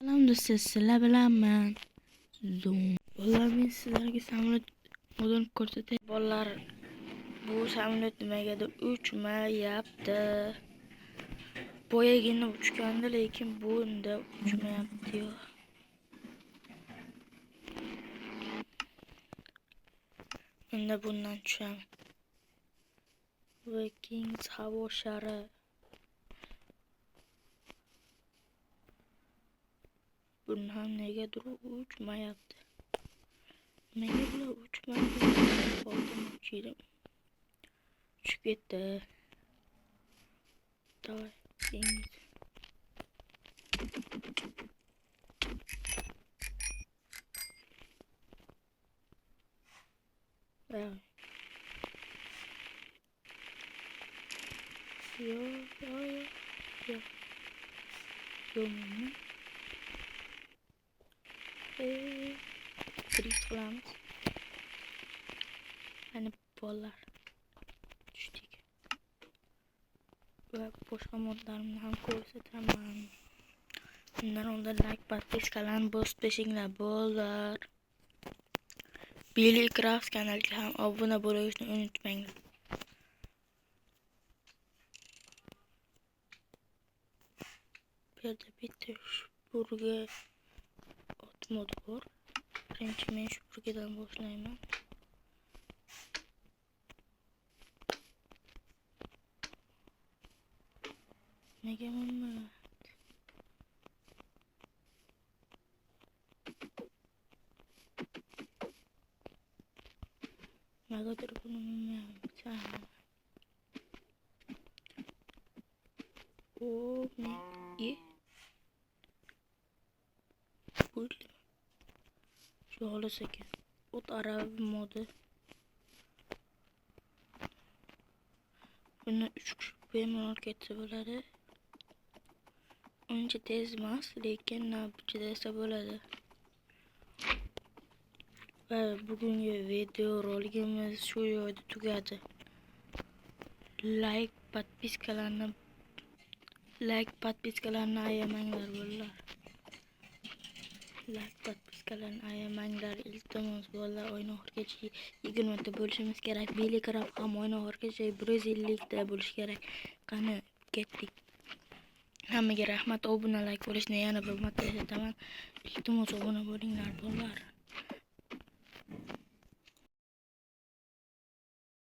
Salom do'stlar, sizlar bilanman. Zoom. Bolalar, men sizlarga samolyot modini ko'rsatay. Bolalar, bu samolyot nimagadir uchmayapti. Boyagina uchgandi, lekin bunda uchmayapti. Unda bundan tushaman. Vikings havo shari. Bundan negadir uchmayapti. Nega bular uchmayapti? Oldin uchidim. Tushib ketdi. Davay, dengiz. Davay. Yo. Drift qilamiz. Hani bolalar tushdik. Va boshqa modlarni ham ko'rsataman. Bundan oldin like, podpiskalarni bosib tashinglar bolalar. Billy Craft kanaliga ham obuna bo'lishni unutmanglar. Bu yerda bitta burga ot mod bor. Birinchi men shu burgadan boshlayman. Nega bo'lmayapti? Negadir buni bilmayapti. Şu xohlasak ot arabi modi. Buni 3 kishi bemalol ketsa bo'ladi. Uncha tez emas, lekin navbatda esa bo'ladi. Va bugungi video roligimiz shu yerda tugadi. Like, podpiskalarni ayamanglar bolalar. Like, podpiskalarni ayamanglar. Iltimos bolalar, o'yin oxirigacha 20 ta bo'lishimiz kerak. Billy Craft ham o'yin oxirigacha 150 ta bo'lish kerak. Qani, ketdik. Hammaga rahmat, obuna like bo'lishni yana bir marta aytaman. Iltimos obuna bo'linglar bolalar.